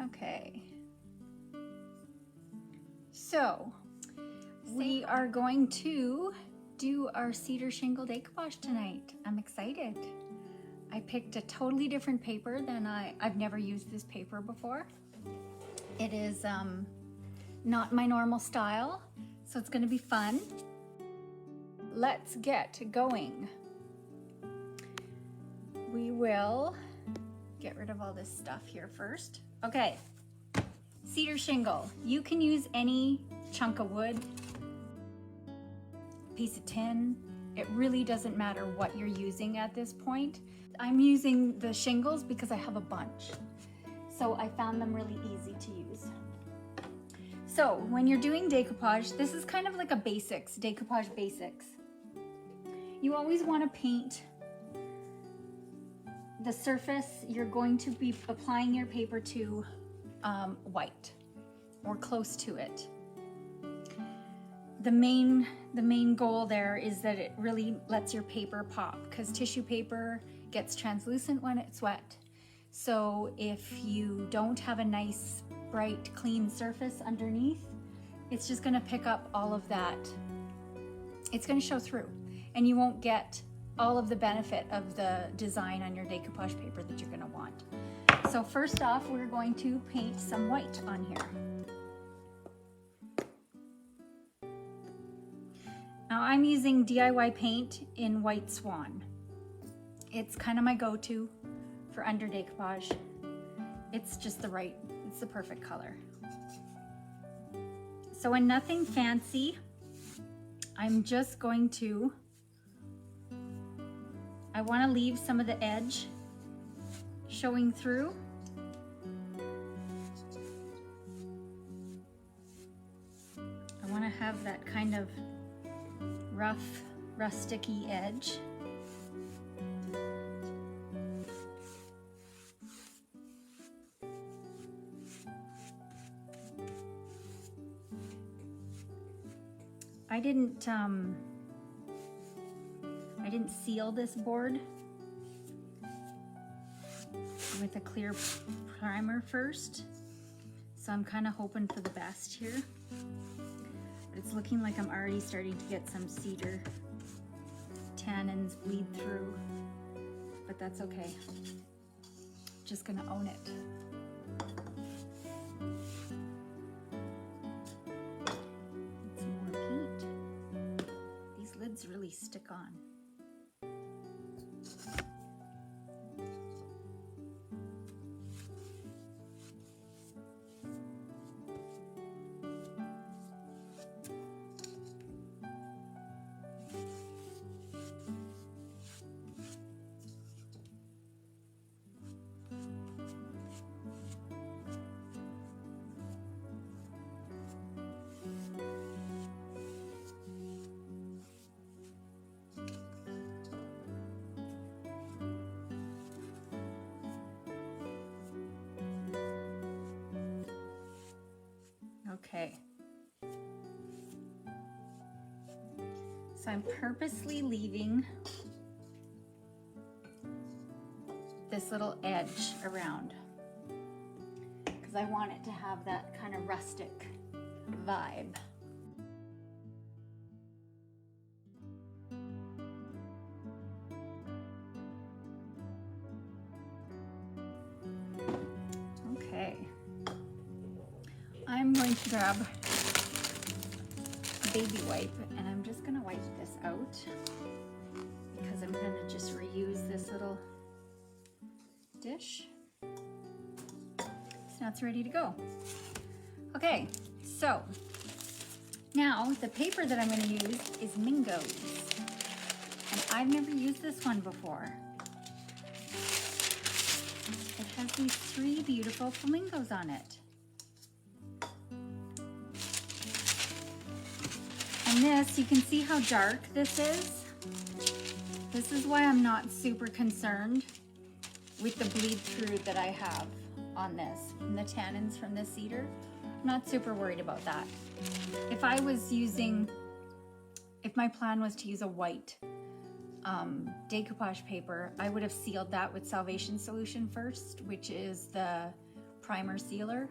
Okay. So we are going to do our Cedar Shingle decoupage tonight. I'm excited. I picked a totally different paper than I've never used this paper before. It is not my normal style, so it's gonna be fun. Let's get going. We will get rid of all this stuff here first. Okay, cedar shingle. You can use any chunk of wood, piece of tin. It really doesn't matter what you're using at this point. I'm using the shingles because I have a bunch. So I found them really easy to use. So when you're doing decoupage, this is kind of like a basics, decoupage basics. You always want to paint the surface you're going to be applying your paper to white or close to it. The main goal there is that it really lets your paper pop, because tissue paper gets translucent when it's wet. So if you don't have a nice bright clean surface underneath, it's just going to pick up all of that. It's going to show through, and you won't get all of the benefit of the design on your decoupage paper that you're going to want. So first off, we're going to paint some white on here. Now I'm using DIY paint in White Swan. It's kind of my go-to for under decoupage. It's just it's the perfect color. So in nothing fancy, I'm just going to, I want to leave some of the edge showing through. I want to have that kind of rough, rusticy edge. I didn't seal this board with a clear primer first, so I'm kind of hoping for the best here. But it's looking like I'm already starting to get some cedar tannins bleed through, but that's okay. Just gonna own it. Really stick on. Okay, so I'm purposely leaving this little edge around because I want it to have that kind of rustic vibe. Okay. I'm going to grab a baby wipe and I'm just going to wipe this out because I'm going to just reuse this little dish. So now it's ready to go. Okay, so now the paper that I'm going to use is Mingo's, and I've never used this one before. It has these 3 beautiful flamingos on it. And this, you can see how dark this is. This is why I'm not super concerned with the bleed through that I have on this, and the tannins from the cedar. I'm not super worried about that. If my plan was to use a white decoupage paper, I would have sealed that with Salvation Solution first, which is the primer sealer,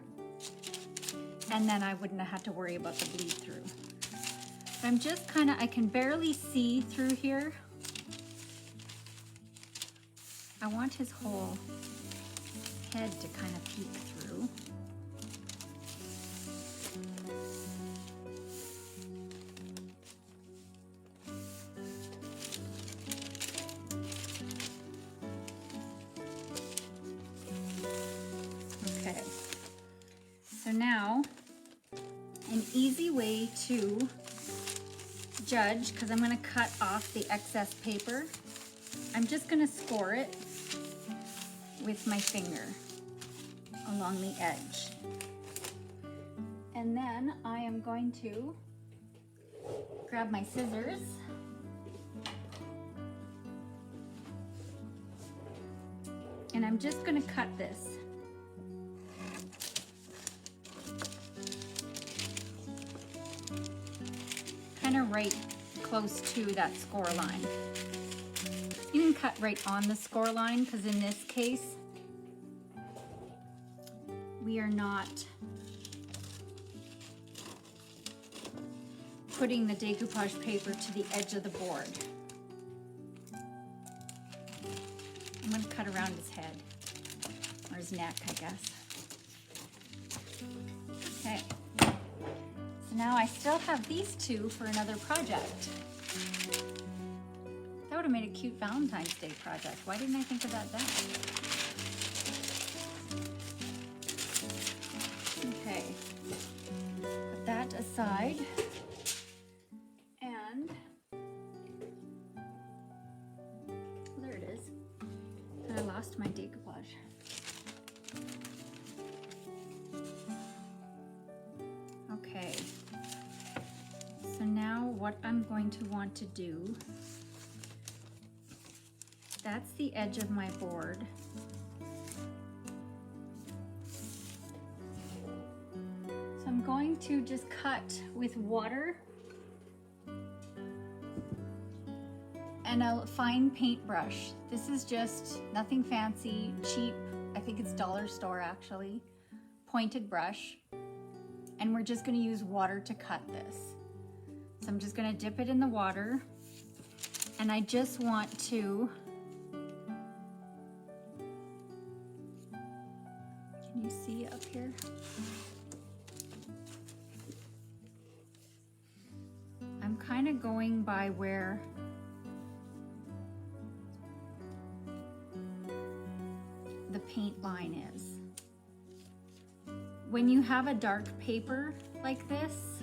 and then I wouldn't have had to worry about the bleed through. But I'm just kind of, I can barely see through here. I want his whole head to kind of peek through. Okay, so now an easy way to judge, because I'm going to cut off the excess paper, I'm just going to score it with my finger along the edge. And then I am going to grab my scissors and I'm just going to cut this. Kind of right close to that score line. You can cut right on the score line, because in this case, we are not putting the decoupage paper to the edge of the board. I'm going to cut around his head, or his neck, I guess. Okay. So now I still have these two for another project. That would have made a cute Valentine's Day project. Why didn't I think of that then? Okay, put that aside. And there it is. I lost my decoupage. Okay, so now what I'm going to want to do, that's the edge of my board. So I'm going to just cut with water and a fine paintbrush. This is just nothing fancy, cheap, I think it's dollar store actually, pointed brush. And we're just gonna use water to cut this. So I'm just gonna dip it in the water, and I just want to, can you see up here? I'm kind of going by where the paint line is. When you have a dark paper like this,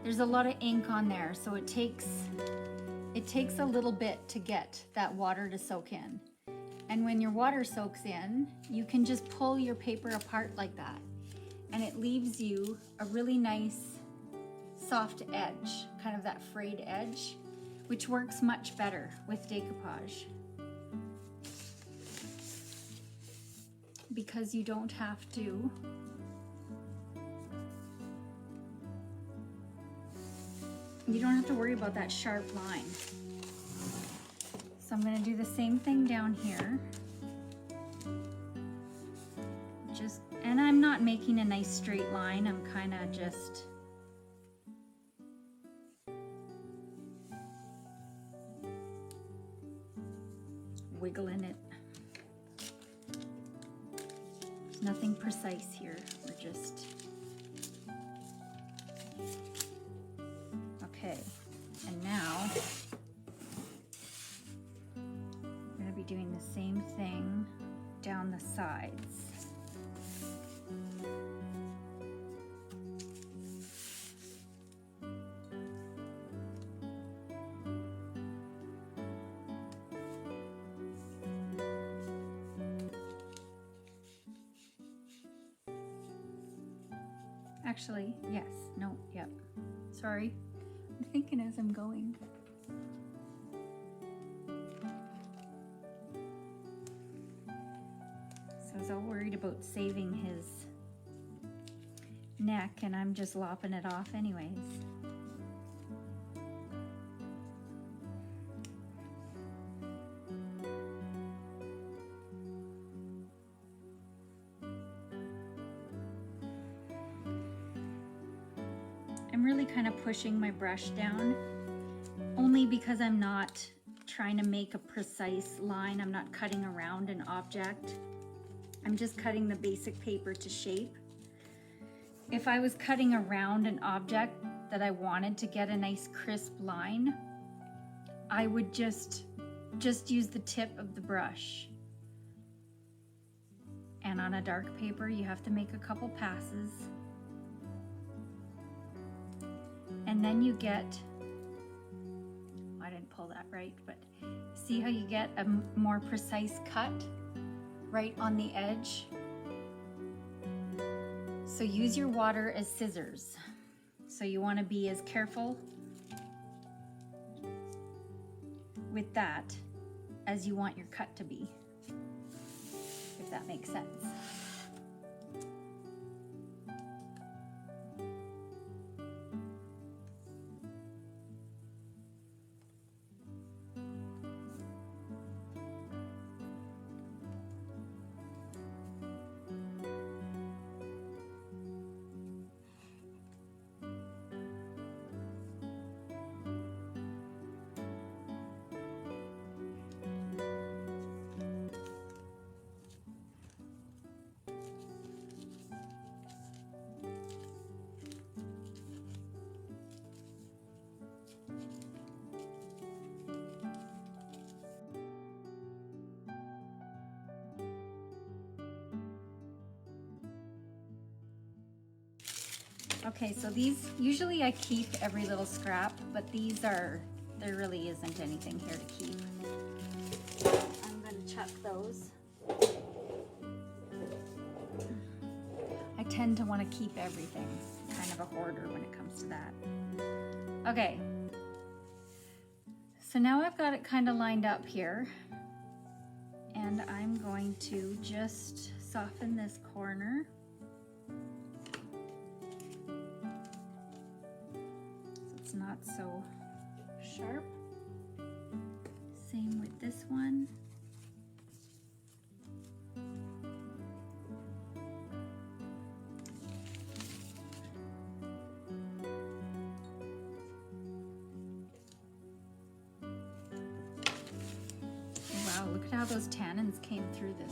there's a lot of ink on there, so it takes a little bit to get that water to soak in. And when your water soaks in, you can just pull your paper apart like that, and it leaves you a really nice soft edge, kind of that frayed edge, which works much better with decoupage, because you don't have to worry about that sharp line. So I'm going to do the same thing down here. And I'm not making a nice straight line, I'm kind of just wiggling it. There's nothing precise here, we're just, okay. And now I'm going to be doing the same thing down the sides. Actually, yes, no, yep. Sorry, I'm thinking as I'm going. So I was all worried about saving his neck, and I'm just lopping it off anyways. I'm really kind of pushing my brush down, only because I'm not trying to make a precise line. I'm not cutting around an object. I'm just cutting the basic paper to shape. If I was cutting around an object that I wanted to get a nice crisp line, I would just use the tip of the brush. And on a dark paper, you have to make a couple passes. And then you get, I didn't pull that right, but see how you get a more precise cut right on the edge? So use your water as scissors. So you want to be as careful with that as you want your cut to be, if that makes sense. Okay, so these, usually I keep every little scrap, but there really isn't anything here to keep. I'm gonna chuck those. I tend to want to keep everything. Kind of a hoarder when it comes to that. Okay, so now I've got it kind of lined up here, and I'm going to just soften this corner. It's not so sharp. Same with this one. Wow, look at how those tannins came through this.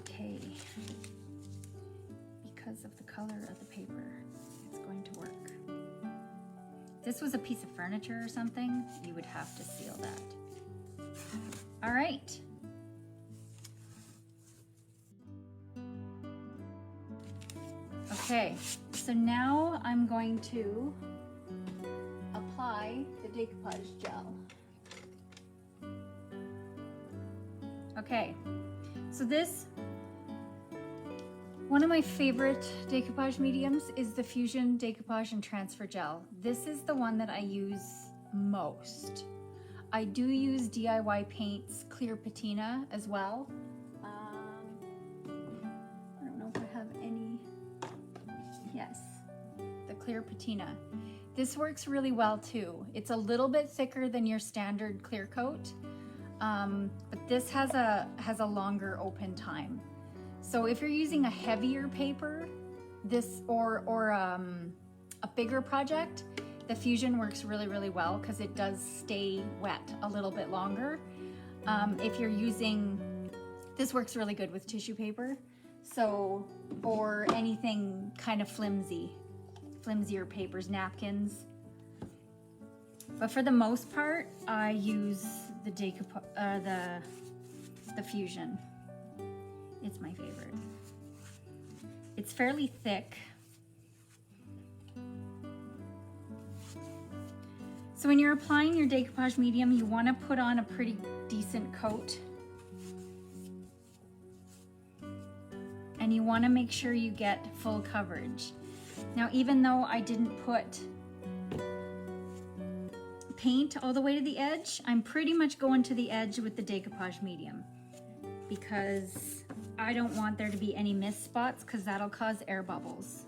Okay, because of the color of the paper, it's going to work. If this was a piece of furniture or something, you would have to seal that. All right. Okay, so now I'm going to apply the Decoupage Gel. Okay. So this, one of my favorite decoupage mediums is the Fusion Decoupage and Transfer Gel. This is the one that I use most. I do use DIY Paints Clear Patina as well. I don't know if I have any. Yes, the Clear Patina. This works really well too. It's a little bit thicker than your standard clear coat. But this has a longer open time. So if you're using a heavier paper, this or a bigger project, the Fusion works really, really well because it does stay wet a little bit longer. If you're using, this works really good with tissue paper. So, or anything kind of flimsier papers, napkins. But for the most part, I use the Fusion. It's my favorite. It's fairly thick. So when you're applying your decoupage medium, you want to put on a pretty decent coat. And you want to make sure you get full coverage. Now, even though I didn't put paint all the way to the edge, I'm pretty much going to the edge with the decoupage medium because I don't want there to be any mist spots because that'll cause air bubbles.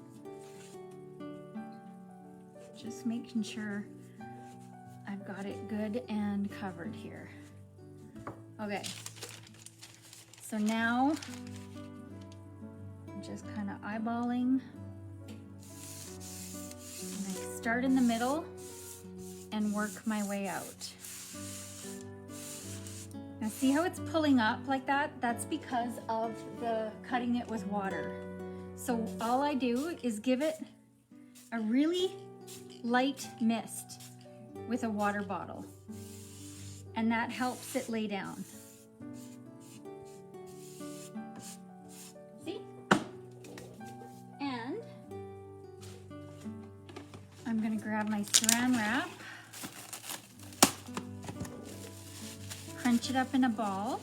Just making sure I've got it good and covered here. Okay, So now I'm just kind of eyeballing. And I start in the middle and work my way out. Now see how it's pulling up like that? That's because of the cutting it with water. So all I do is give it a really light mist with a water bottle, and that helps it lay down. See? And I'm gonna grab my saran wrap, crunch it up in a ball,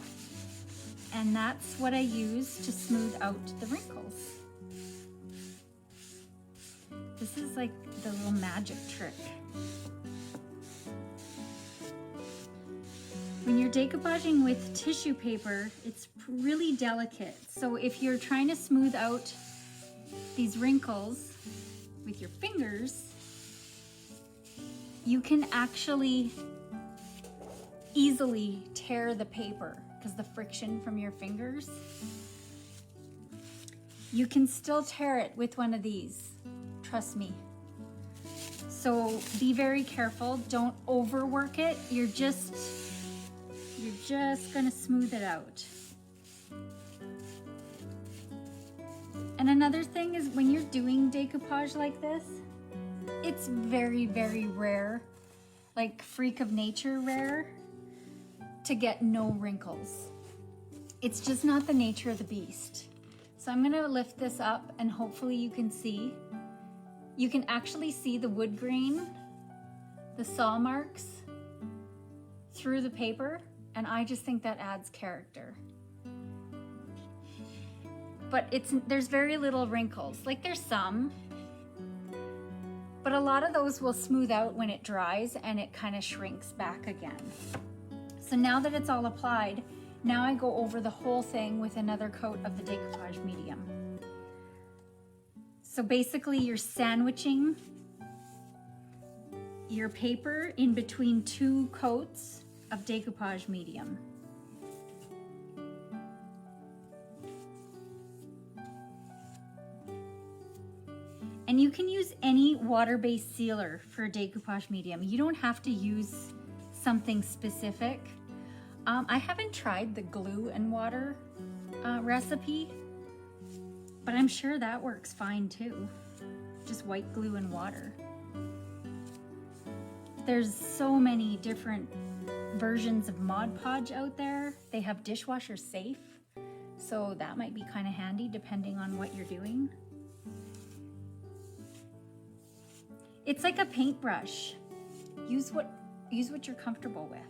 and that's what I use to smooth out the wrinkles. This is like the little magic trick. When you're decoupaging with tissue paper, it's really delicate. So if you're trying to smooth out these wrinkles with your fingers, you can actually easily tear the paper because the friction from your fingers. You can still tear it with one of these, trust me. So be very careful, don't overwork it. You're just gonna smooth it out. And another thing is when you're doing decoupage like this, it's very, very rare, like freak of nature rare, to get no wrinkles. It's just not the nature of the beast. So I'm gonna lift this up and hopefully you can see. You can actually see the wood grain, the saw marks through the paper, and I just think that adds character. But there's very little wrinkles. Like there's some, but a lot of those will smooth out when it dries and it kind of shrinks back again. So now that it's all applied, now I go over the whole thing with another coat of the decoupage medium. So basically you're sandwiching your paper in between two coats of decoupage medium. And you can use any water-based sealer for decoupage medium. You don't have to use something specific. I haven't tried the glue and water recipe, but I'm sure that works fine too. Just white glue and water. There's so many different versions of Mod Podge out there. They have dishwasher safe, so that might be kind of handy depending on what you're doing. It's like a paintbrush. Use what you're comfortable with.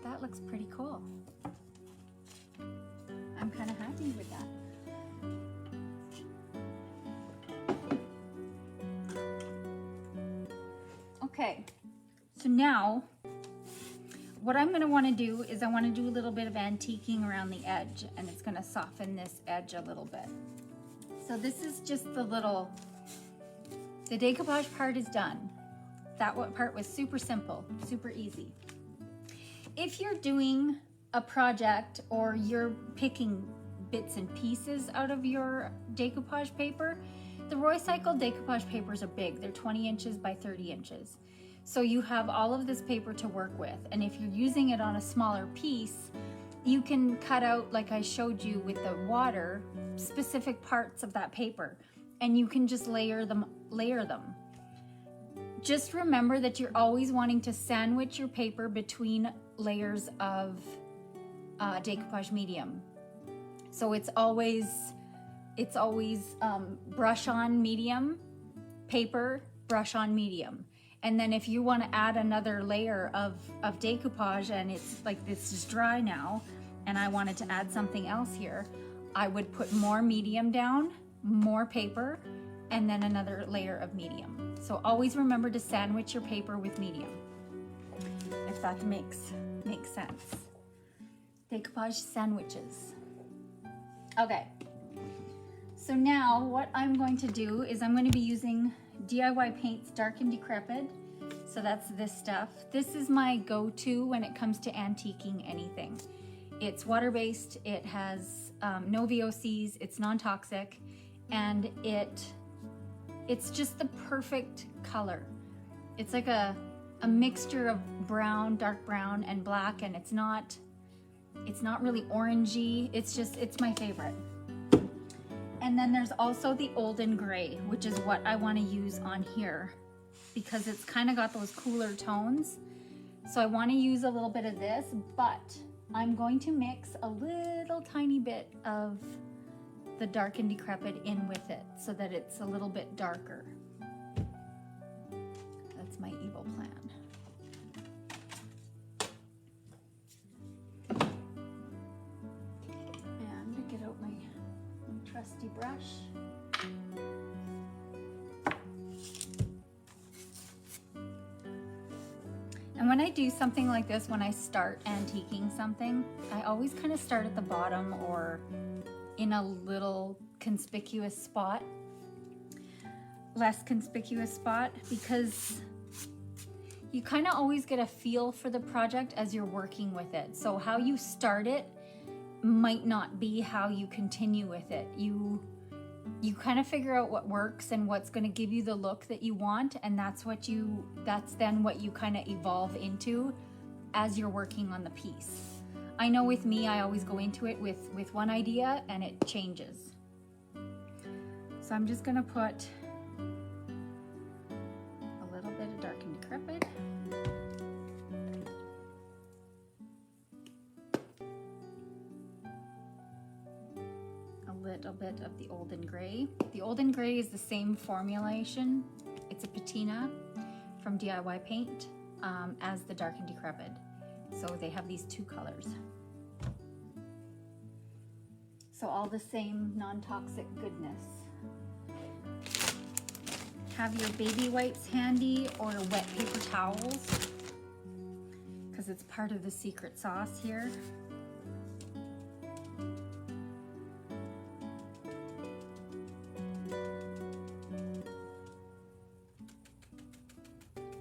That looks pretty cool. I'm kind of happy with that. Okay, so now what I'm going to want to do is I want to do a little bit of antiquing around the edge, and it's going to soften this edge a little bit. So this is just the decoupage part is done. That part was super simple, super easy. If you're doing a project or you're picking bits and pieces out of your decoupage paper, the Roycycled decoupage papers are big. They're 20 inches by 30 inches. So you have all of this paper to work with. And if you're using it on a smaller piece, you can cut out, like I showed you with the water, specific parts of that paper, and you can just layer them. Just remember that you're always wanting to sandwich your paper between layers of decoupage medium. So it's always brush on medium, paper, brush on medium. And then if you want to add another layer of decoupage and it's like this is dry now and I wanted to add something else here, I would put more medium down, more paper, and then another layer of medium. So always remember to sandwich your paper with medium, if that makes sense. Decoupage sandwiches. Okay, so now what I'm going to do is I'm going to be using DIY Paints Dark and Decrepit. So that's this stuff. This is my go-to when it comes to antiquing anything. It's water-based, it has no VOCs, it's non-toxic, and it's just the perfect color. It's like a mixture of brown, dark brown, and black, and it's not really orangey. It's my favorite. And then there's also the Olden Gray, which is what I want to use on here because it's kind of got those cooler tones. So I want to use a little bit of this, but I'm going to mix a little tiny bit of the Dark and Decrepit in with it so that it's a little bit darker. That's my evil plan. And get out my trusty brush. And when I do something like this, when I start antiquing something, I always kind of start at the bottom or in a little conspicuous spot, less conspicuous spot, because you kind of always get a feel for the project as you're working with it. So how you start it might not be how you continue with it. You kind of figure out what works and what's going to give you the look that you want, and that's then what you kind of evolve into as you're working on the piece. I know with me, I always go into it with one idea and it changes. So I'm just going to put a little bit of Dark and Decrepit. Little bit of the Olden Gray. The Olden Gray is the same formulation. It's a patina from DIY Paint as the Dark and Decrepit. So they have these two colors. So all the same non-toxic goodness. Have your baby wipes handy or wet paper towels because it's part of the secret sauce here.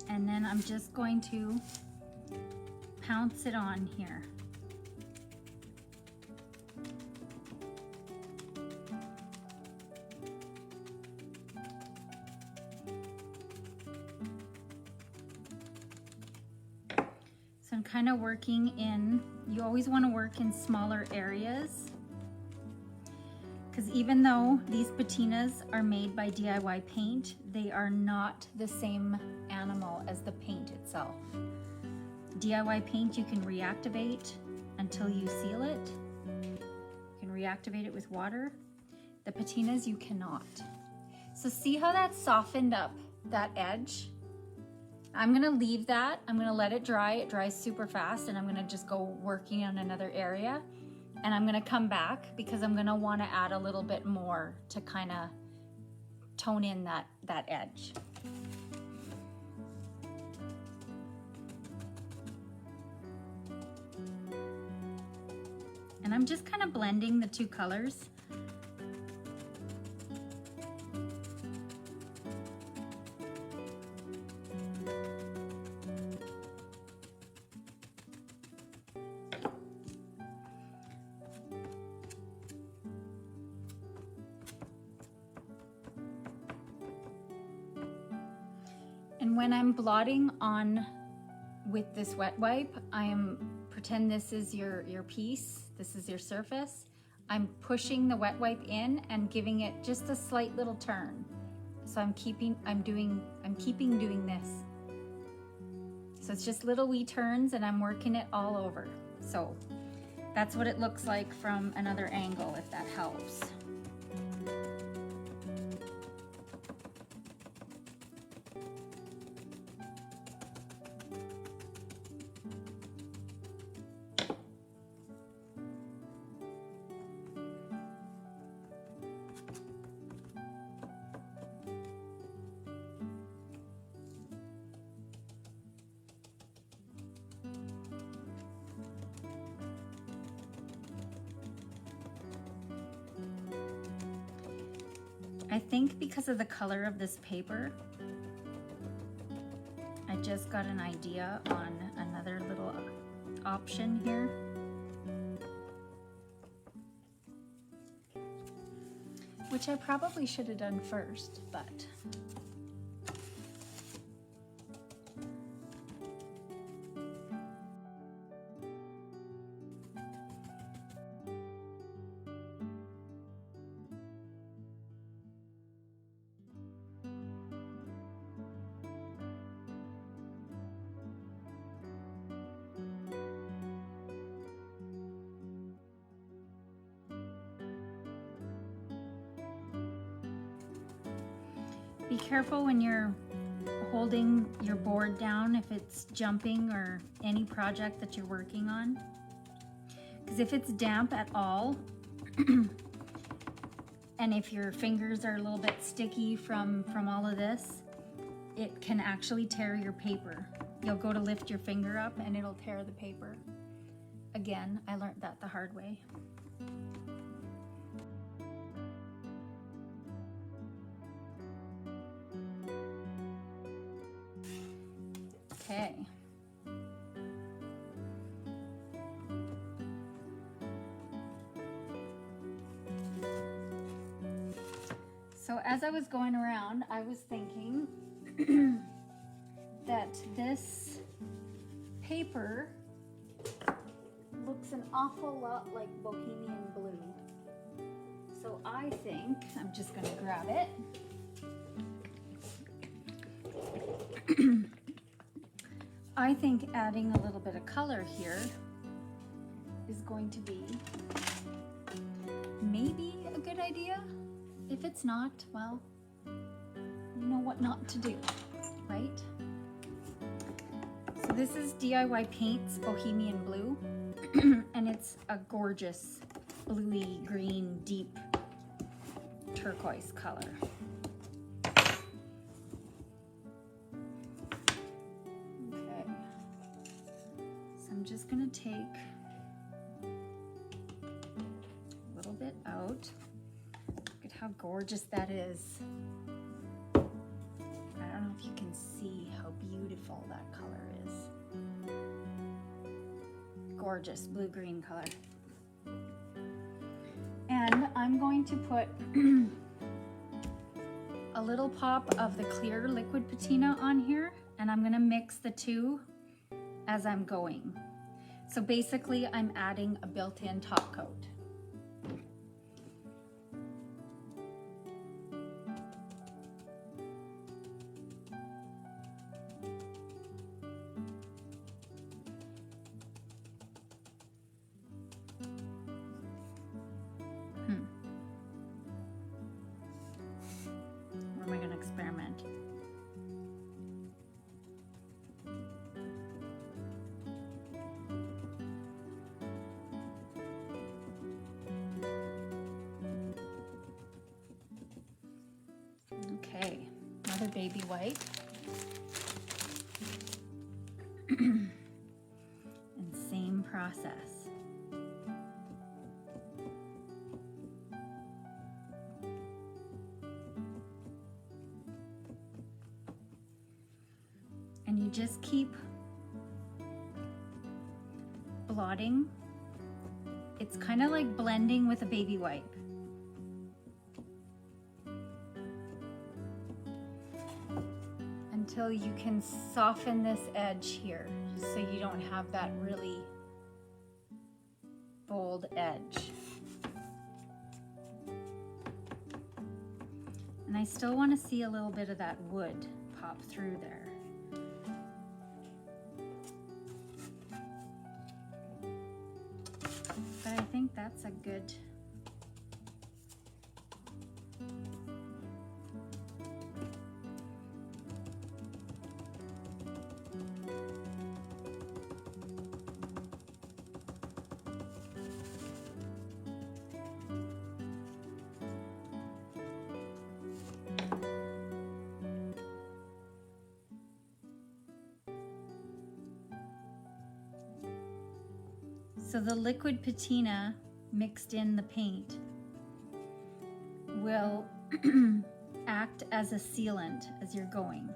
And then I'm just going to pounce it on here. So I'm kind of working in, you always want to work in smaller areas, because even though these patinas are made by DIY Paint, they are not the same animal as the paint itself. DIY Paint you can reactivate until you seal it. You can reactivate it with water. The patinas you cannot. So see how that softened up that edge? I'm gonna leave that. I'm gonna let it dry. It dries super fast, and I'm gonna just go working on another area. And I'm gonna come back because I'm gonna wanna add a little bit more to kind of tone in that edge. And I'm just kind of blending the two colors. And when I'm blotting on with this wet wipe, pretend this is your piece, this is your surface. I'm pushing the wet wipe in and giving it just a slight little turn. So I'm keeping doing this. So it's just little wee turns and I'm working it all over. So that's what it looks like from another angle, if that helps. I think because of the color of this paper, I just got an idea on another little option here. Which I probably should have done first, but be careful when you're holding your board down if it's jumping or any project that you're working on. Because if it's damp at all, and if your fingers are a little bit sticky from all of this, it can actually tear your paper. You'll go to lift your finger up and it'll tear the paper. Again, I learned that the hard way. Okay. So as I was going around, I was thinking that this paper looks an awful lot like Bohemian Blue. So I think I'm just going to grab it. I think adding a little bit of color here is going to be maybe a good idea. If it's not, well, you know what not to do, right? So this is DIY Paints Bohemian Blue, and it's a gorgeous bluey green deep turquoise color. Okay, so I'm just gonna take a little bit out. Look at how gorgeous that is. I don't know if you can see how beautiful that color is. Gorgeous blue-green color. And I'm going to put a little pop of the clear liquid patina on here, and I'm gonna mix the two as I'm going. So basically I'm adding a built-in top coat. Where am I going to experiment? Okay, another baby white. And same process. And you just keep blotting. It's kind of like blending with a baby wipe. Until you can soften this edge here, so you don't have that really bold edge. And I still want to see a little bit of that wood pop through there. But I think that's a good. So the liquid patina mixed in the paint will act as a sealant as you're going.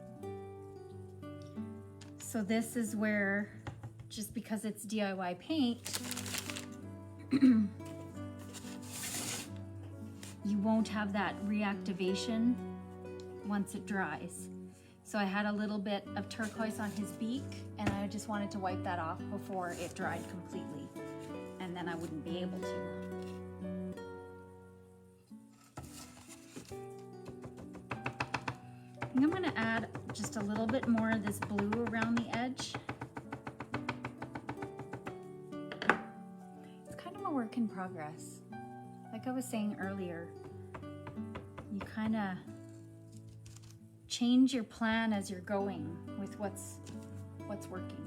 So this is where, just because it's DIY paint, you won't have that reactivation once it dries. So I had a little bit of turquoise on his beak, and I just wanted to wipe that off before it dried completely, and then I wouldn't be able to. I think I'm gonna add just a little bit more of this blue around the edge. It's kind of a work in progress. Like I was saying earlier, you kind of change your plan as you're going with what's working.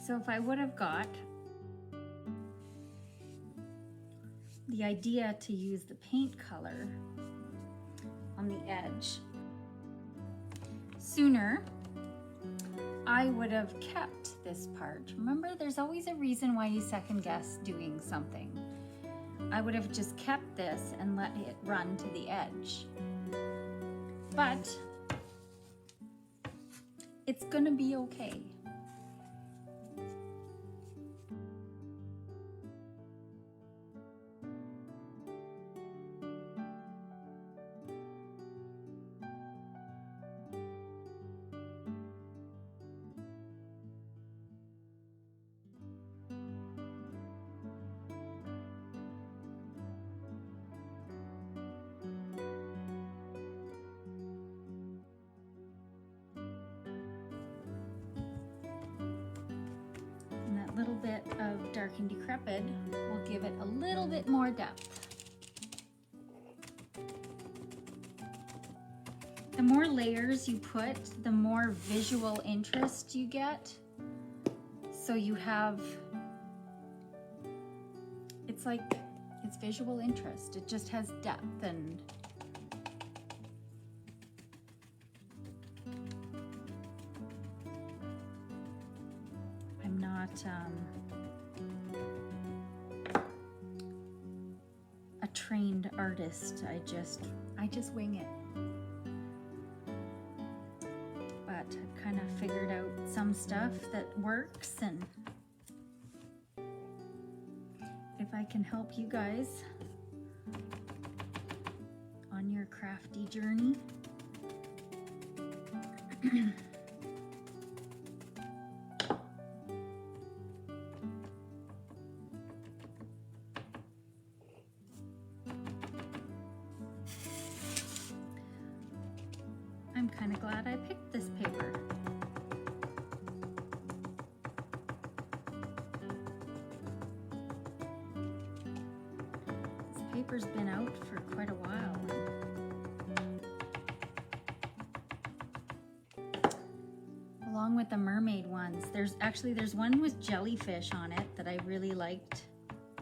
So if I would have got the idea to use the paint color on the edge sooner, I would have kept this part. Remember, there's always a reason why you second guess doing something. I would have just kept this and let it run to the edge. But it's gonna be okay. Little bit of dark and decrepit will give it a little bit more depth. The more layers you put, the more visual interest you get. So you have, it's visual interest. It just has depth and a trained artist. I just wing it. But I've kind of figured out some stuff that works, and if I can help you guys on your crafty journey. I'm kind of glad I picked this paper. This paper's been out for quite a while. Along with the mermaid ones, there's one with jellyfish on it that I really liked.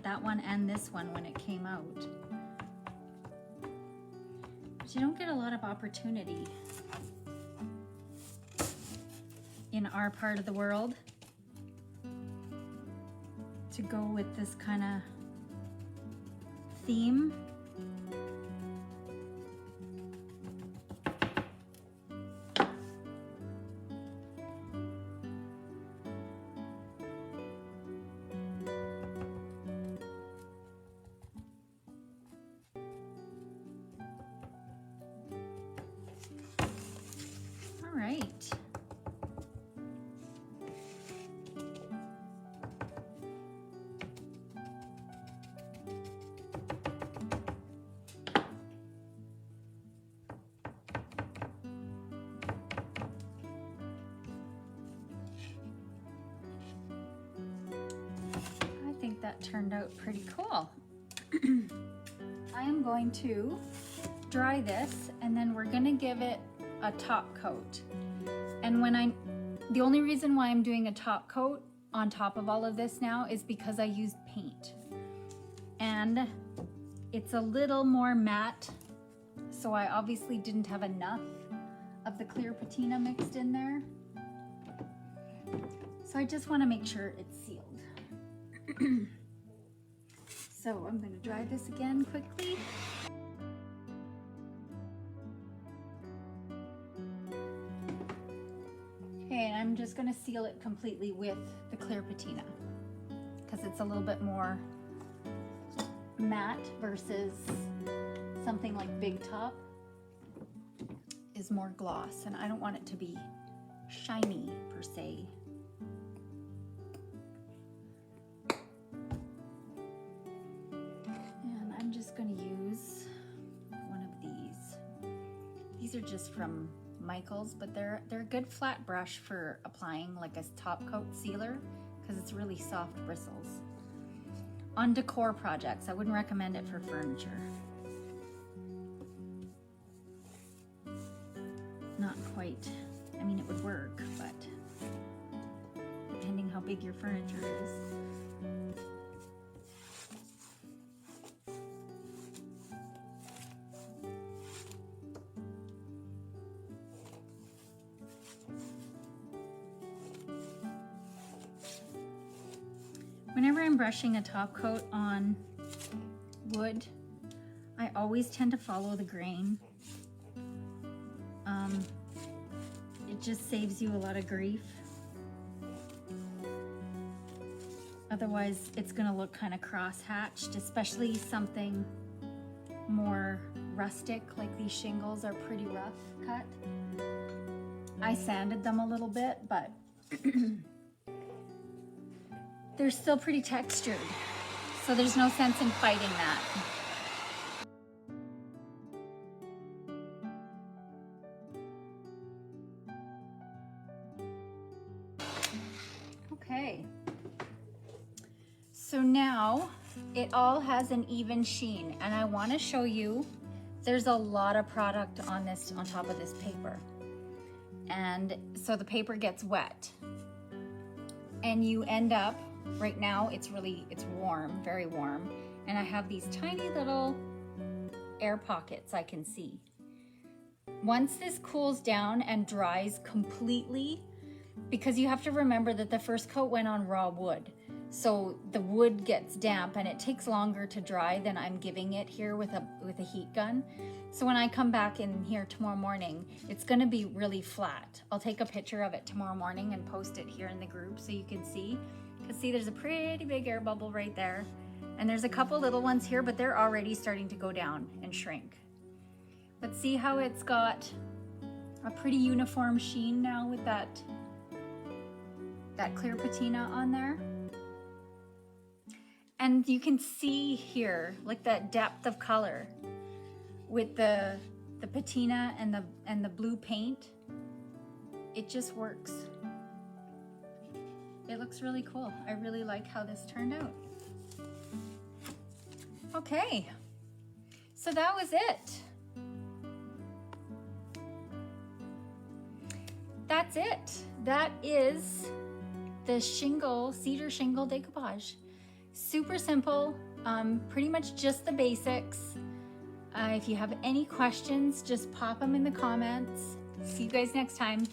That one and this one when it came out. But you don't get a lot of opportunity in our part of the world to go with this kind of theme. All right. I think that turned out pretty cool. I am going to dry this, and then we're gonna give it a top coat. And the only reason why I'm doing a top coat on top of all of this now is because I used paint. And it's a little more matte, so I obviously didn't have enough of the clear patina mixed in there. So I just want to make sure it's sealed. So I'm going to dry this again quickly. Okay, and I'm just going to seal it completely with the clear patina because it's a little bit more matte versus something like Big Top is more gloss, and I don't want it to be shiny per se. And I'm just going to use one of these. These are just from Michael's, but they're a good flat brush for applying like a top coat sealer because it's really soft bristles. On decor projects, I wouldn't recommend it for furniture. Not quite. I mean, it would work, but depending how big your furniture is. Whenever I'm brushing a top coat on wood, I always tend to follow the grain. It just saves you a lot of grief. Otherwise, it's gonna look kind of cross-hatched, especially something more rustic, like these shingles are pretty rough cut. I sanded them a little bit, but they're still pretty textured, so there's no sense in fighting that. Okay, so now it all has an even sheen, and I want to show you there's a lot of product on top of this paper, and so the paper gets wet and you end up, right now it's warm, very warm, and I have these tiny little air pockets I can see. Once this cools down and dries completely, because you have to remember that the first coat went on raw wood, so the wood gets damp and it takes longer to dry than I'm giving it here with a heat gun. So when I come back in here tomorrow morning, it's gonna be really flat. I'll take a picture of it tomorrow morning and post it here in the group so you can see. Because see, there's a pretty big air bubble right there. And there's a couple little ones here, but they're already starting to go down and shrink. But see how it's got a pretty uniform sheen now with that clear patina on there. And you can see here, like that depth of color with the patina and the blue paint. It just works. It looks really cool. I really like how this turned out. Okay, so that was it. That's it. That is the Cedar Shingle decoupage. Super simple, pretty much just the basics. If you have any questions, just pop them in the comments. See you guys next time.